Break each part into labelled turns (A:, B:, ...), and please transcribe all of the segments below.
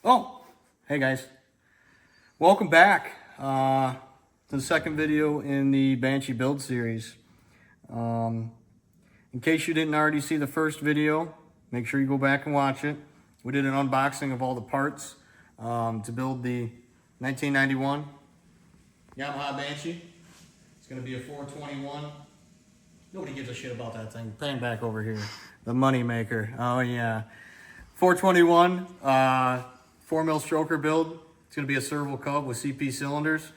A: Oh, hey guys. Welcome back to the second video in the Banshee build series. In case you didn't already see the first video, make sure you go back and watch it. We did an unboxing of all the parts to build the 1991 Yamaha Banshee. It's going to be a 421. Nobody gives a shit about that thing. Pan back over here. The money maker. Oh yeah. 421, 4-mil stroker build. It's going to be a Serval Cub with CP cylinders.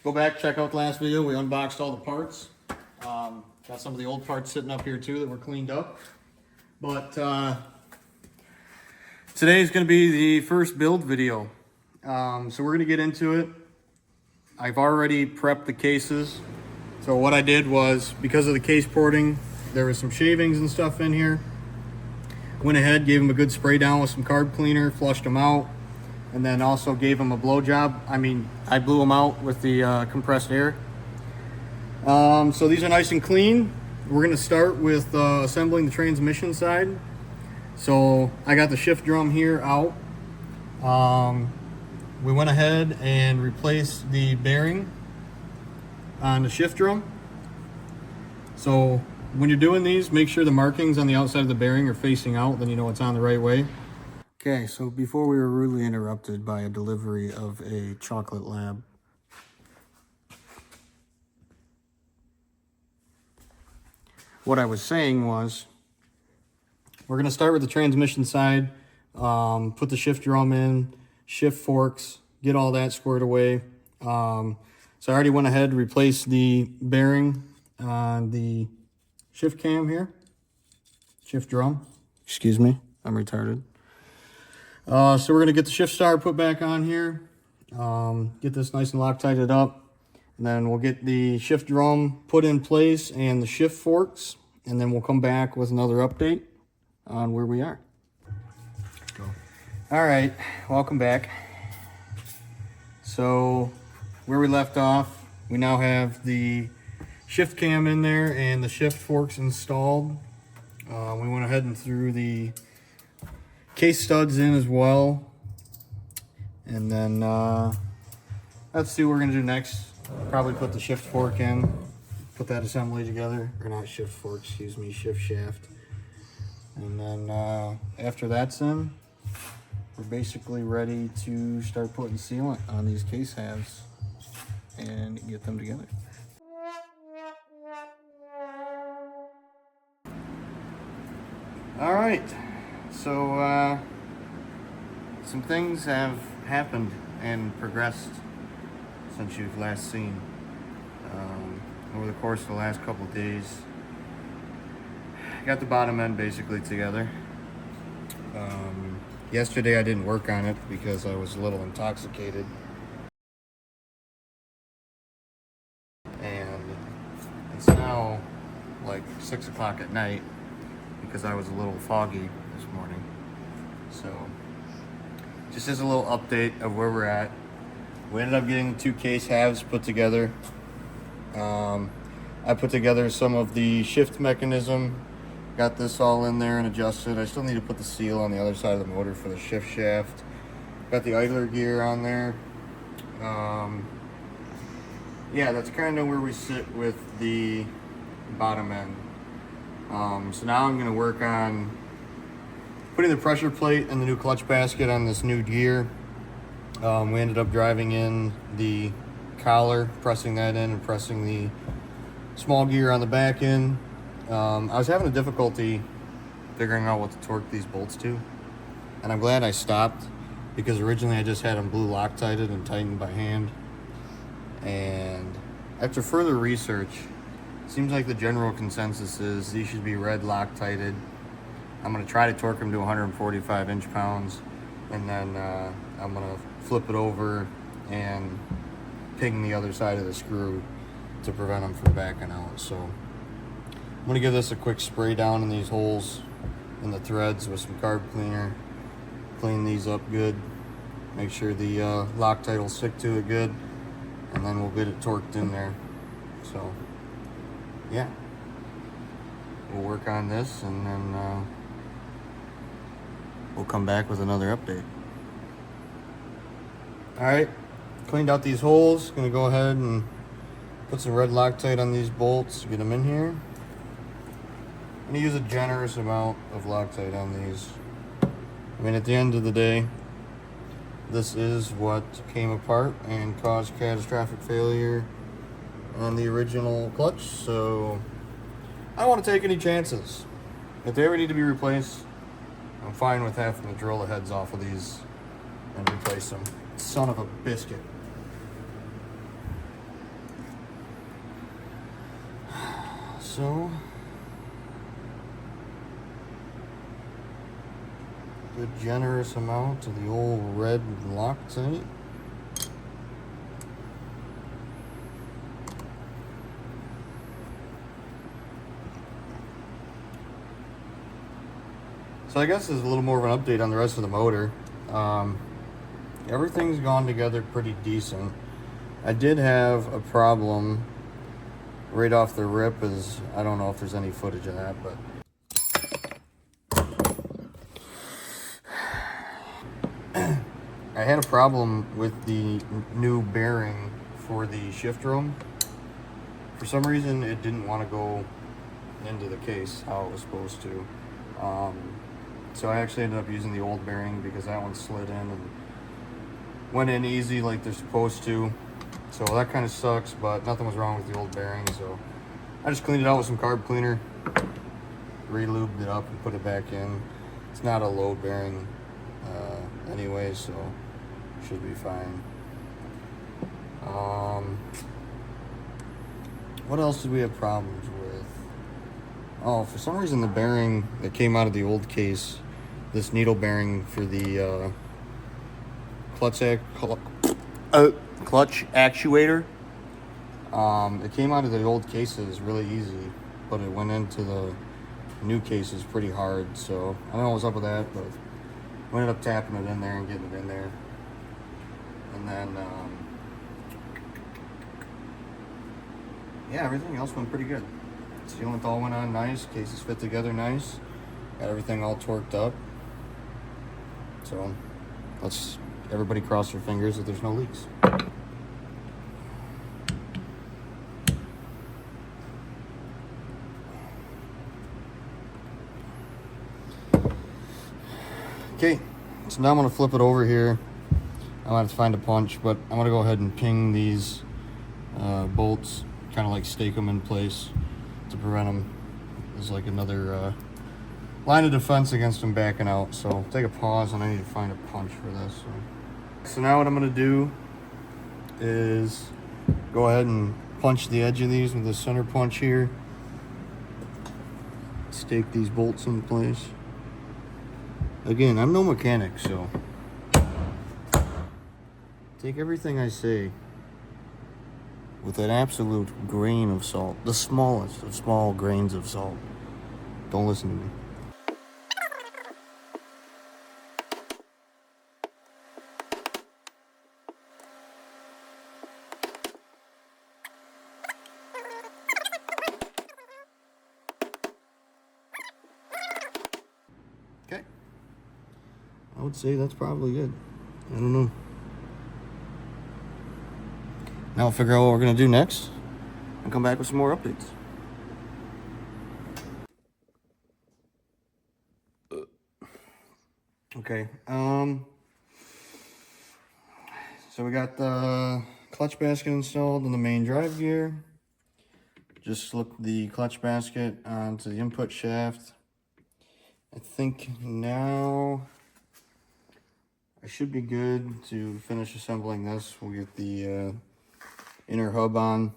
A: Go back, check out the last video. We unboxed all the parts. Got some of the old parts sitting up here too that were cleaned up. But today is going to be the first build video. So we're going to get into it. I've already prepped the cases. So what I did was, because of the case porting, there was some shavings and stuff in here. Went ahead, gave them a good spray down with some carb cleaner, flushed them out, and then also gave them a blow job. I blew them out with the compressed air. So these are nice and clean. We're gonna start with assembling the transmission side. So I got the shift drum here out. We went ahead and replaced the bearing on the shift drum. So when you're doing these, make sure the markings on the outside of the bearing are facing out, then you know it's on the right way. Okay, so before we were rudely interrupted by a delivery of a chocolate lab. What I was saying was, we're gonna start with the transmission side, put the shift drum in, shift forks, get all that squared away. So I already went ahead and replaced the bearing on the shift cam here, shift drum, excuse me, I'm retarded. So we're gonna get the shift star put back on here, get this nice and Loctited up, and then we'll get the shift drum put in place and the shift forks, and then we'll come back with another update on where we are. Go. All right, welcome back. So where we left off, we now have the shift cam in there and the shift forks installed. We went ahead and threw the case studs in as well. And then let's see what we're gonna do next. Probably put the shift fork in, put that assembly together, or not shift fork, excuse me, shift shaft. And then after that's in, we're basically ready to start putting sealant on these case halves and get them together. All right, so some things have happened and progressed since you've last seen. Over the course of the last couple of days, I got the bottom end basically together. Yesterday I didn't work on it because I was a little intoxicated. And it's now like 6 o'clock at night because I was a little foggy this morning. So just as a little update of where we're at, we ended up getting the two case halves put together. I put together some of the shift mechanism, got this all in there and adjusted. I still need to put the seal on the other side of the motor for the shift shaft. Got the idler gear on there. Yeah, that's kind of where we sit with the bottom end. So now I'm going to work on putting the pressure plate and the new clutch basket on this new gear. We ended up driving in the collar, pressing that in, and pressing the small gear on the back end. I was having a difficulty figuring out what to torque these bolts to, and I'm glad I stopped, because originally I just had them blue Loctited and tightened by hand. And after further research, it seems like the general consensus is these should be red Loctited. I'm going to try to torque them to 145 inch-pounds, and then I'm going to flip it over and ping the other side of the screw to prevent them from backing out. So I'm going to give this a quick spray down in these holes in the threads with some carb cleaner, clean these up good, make sure the Loctite will stick to it good, and then we'll get it torqued in there. So yeah, we'll work on this, and then we'll come back with another update. All right, cleaned out these holes. Gonna go ahead and put some red Loctite on these bolts, get them in here. I'm gonna use a generous amount of Loctite on these. I mean, at the end of the day, this is what came apart and caused catastrophic failure on the original clutch, so I don't want to take any chances. If they ever need to be replaced, I'm fine with having to drill the heads off of these and replace them. Son of a biscuit. So, a generous amount of the old red Loctite. So I guess there's a little more of an update on the rest of the motor. Everything's gone together pretty decent. I did have a problem right off the rip, as I don't know if there's any footage of that, but I had a problem with the new bearing for the shift room. For some reason, it didn't want to go into the case how it was supposed to. So I actually ended up using the old bearing because that one slid in and went in easy like they're supposed to. So that kind of sucks, but nothing was wrong with the old bearing. So I just cleaned it out with some carb cleaner, re-lubed it up and put it back in. It's not a load bearing anyway, so should be fine. What else did we have problems with? Oh, for some reason the bearing that came out of the old case, this needle bearing for the clutch actuator, it came out of the old cases really easy, but it went into the new cases pretty hard. So I don't know what's up with that, but we ended up tapping it in there and getting it in there. And then, yeah, everything else went pretty good. Sealant all went on nice, cases fit together nice, got everything all torqued up. So let's everybody cross their fingers that there's no leaks. Okay, so now I'm gonna flip it over here. I'm gonna have to find a punch, but I'm gonna go ahead and ping these bolts, kind of like stake them in place to prevent them. There's like another line of defense against them backing out. So take a pause, and I need to find a punch for this. So now what I'm gonna do is go ahead and punch the edge of these with the center punch here. Stake these bolts in place. Again, I'm no mechanic, so take everything I say with an absolute grain of salt. The smallest of small grains of salt. Don't listen to me. Okay. I would say that's probably good. I don't know. Now I'll figure out what we're gonna do next and come back with some more updates. Okay, so we got the clutch basket installed in the main drive gear. Just slip the clutch basket onto the input shaft. I think now I should be good to finish assembling this. We'll get the inner hub on,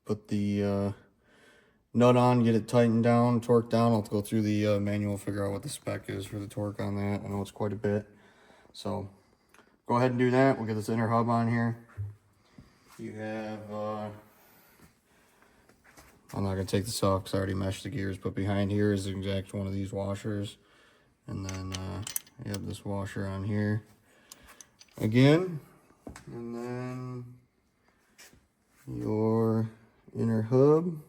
A: put the nut on, get it tightened down, torqued down. I'll have to go through the manual, figure out what the spec is for the torque on that. I know it's quite a bit. So go ahead and do that. We'll get this inner hub on here. You have, I'm not going to take this off because I already meshed the gears, but behind here is the exact one of these washers. And then you have this washer on here again. And then your inner hub.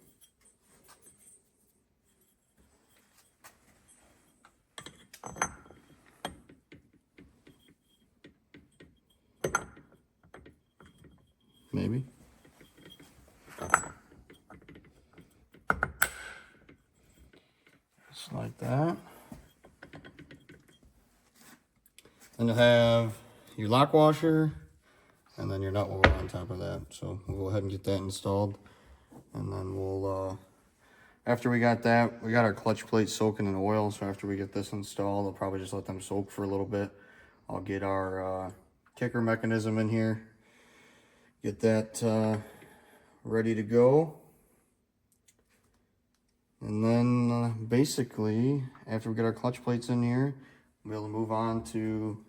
A: maybe. Just like that. Then you'll have your lock washer and then your nut will go on top of that. So we'll go ahead and get that installed. And then we'll, after we got that, we got our clutch plates soaking in oil. So after we get this installed, I'll probably just let them soak for a little bit. I'll get our kicker mechanism in here, get that ready to go. And then basically, after we get our clutch plates in here, we'll be able to move on to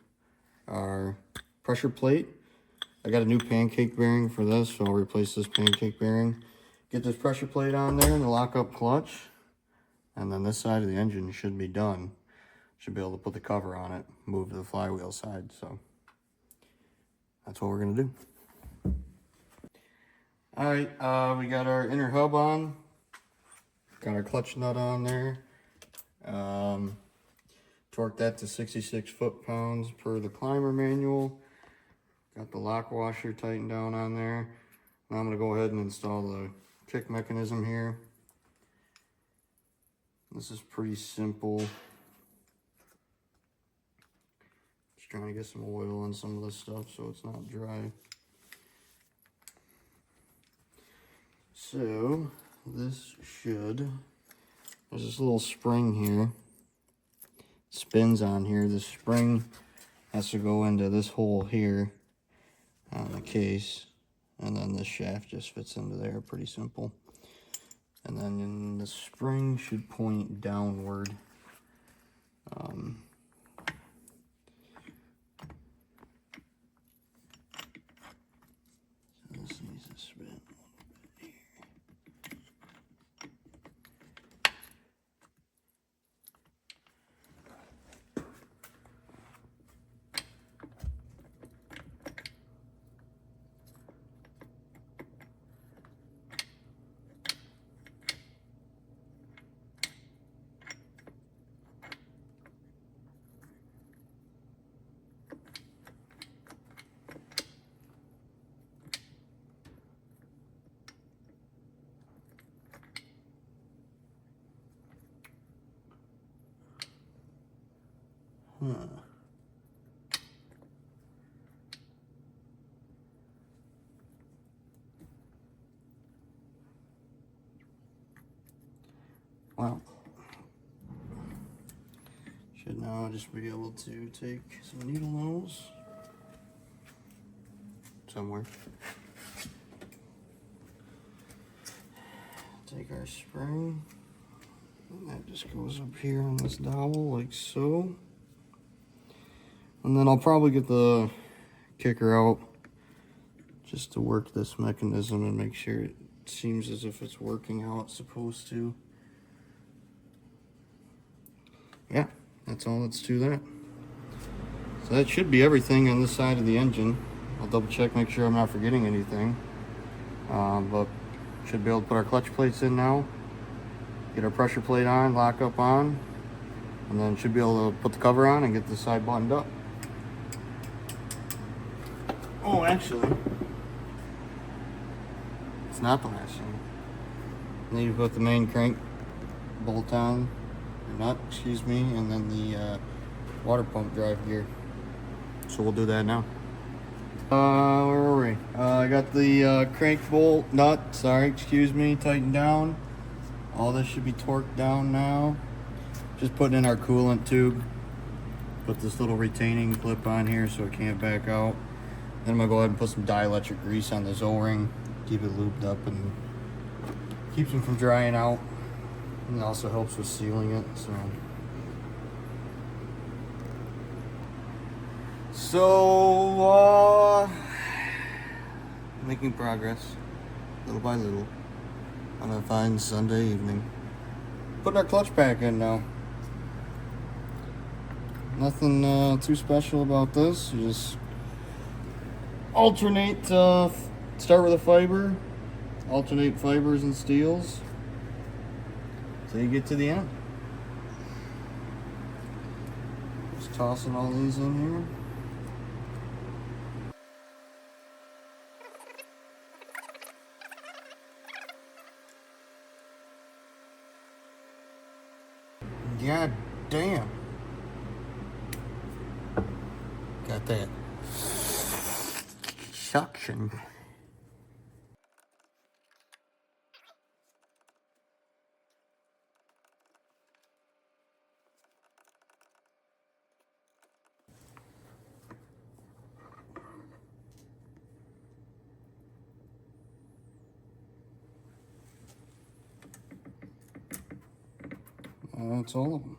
A: our pressure plate. I got a new pancake bearing for this, so I'll replace this pancake bearing. Get this pressure plate on there and the lock-up clutch. And then this side of the engine should be done. Should be able to put the cover on it, move to the flywheel side. So that's what we're gonna do. All right, we got our inner hub on. Got our clutch nut on there. Torqued that to 66 foot-pounds per the climber manual. Got the lock washer tightened down on there. Now I'm gonna go ahead and install the kick mechanism here. This is pretty simple. Just trying to get some oil on some of this stuff so it's not dry. So this should, there's this little spring here, spins on here. This spring has to go into this hole here on the case, and then this shaft just fits into there. Pretty simple. And then the spring should point downward. So this needs to spin a little bit here. Wow. Should now just be able to take some needle nose somewhere. Take our spring, and that just goes up here on this dowel like so. And then I'll probably get the kicker out just to work this mechanism and make sure it seems as if it's working how it's supposed to. Yeah, that's all that's to that. So that should be everything on this side of the engine. I'll double check, make sure I'm not forgetting anything. But should be able to put our clutch plates in now, get our pressure plate on, lock up on, and then should be able to put the cover on and get the side buttoned up. Oh, actually, it's not the last thing. I need to put the main crank bolt on, or nut, excuse me, and then the water pump drive gear. So we'll do that now. Where were we? I got the crank bolt nut, excuse me, tightened down. All this should be torqued down now. Just putting in our coolant tube. Put this little retaining clip on here so it can't back out. Then I'm gonna go ahead and put some dielectric grease on this O-ring, keep it lubed up and keeps them from drying out. And it also helps with sealing it, so making progress, little by little, on a fine Sunday evening. Putting our clutch pack in now. Nothing too special about this. You just alternate, start with a fiber, alternate fibers and steels till you get to the end. Just tossing all these in here. that suction. That's all of them.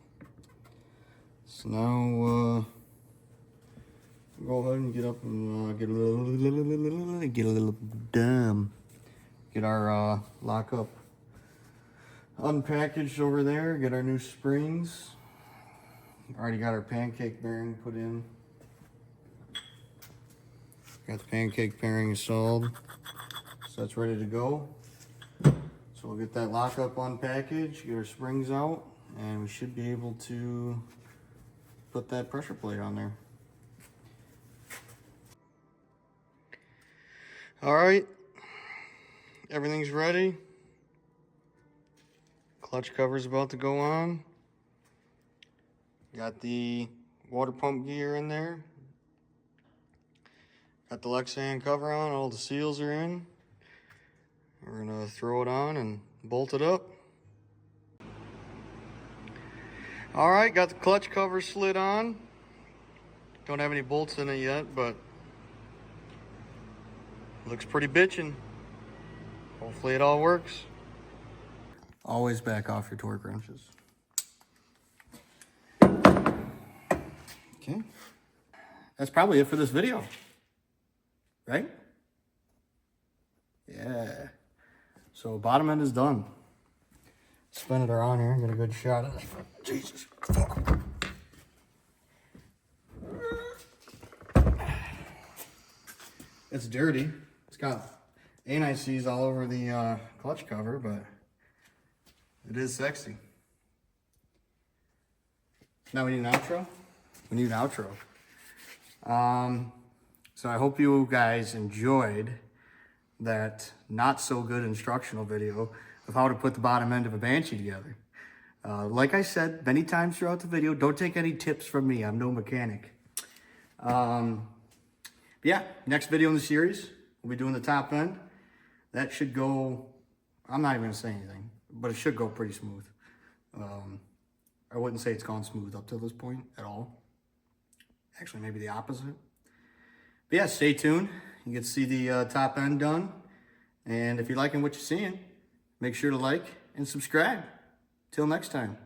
A: So now, go ahead and get up and get a little dumb. Get our lockup unpackaged over there. Get our new springs. Already got our pancake bearing put in. Got the pancake bearing installed, so that's ready to go. So we'll get that lockup unpackaged, get our springs out, and we should be able to put that pressure plate on there. All right, everything's ready. Clutch cover's about to go on. Got the water pump gear in there. Got the Lexan cover on, all the seals are in. We're gonna throw it on and bolt it up. All right, got the clutch cover slid on. Don't have any bolts in it yet, but looks pretty bitchin'. Hopefully it all works. Always back off your torque wrenches. Okay. That's probably it for this video. Right? Yeah. So bottom end is done. Spin it around here, get a good shot of this. Jesus. Fuck. It's dirty. It's got anics all over the clutch cover, but it is sexy. Now we need an outro. We need an outro. So I hope you guys enjoyed that not so good instructional video of how to put the bottom end of a Banshee together. Like I said many times throughout the video, don't take any tips from me. I'm no mechanic. Yeah, next video in the series, we'll be doing the top end. That should go, I'm not even gonna say anything, but it should go pretty smooth. I wouldn't say it's gone smooth up to this point at all. Actually, maybe the opposite. But yeah, stay tuned. You get to see the top end done. And if you're liking what you're seeing, make sure to like and subscribe. Till next time.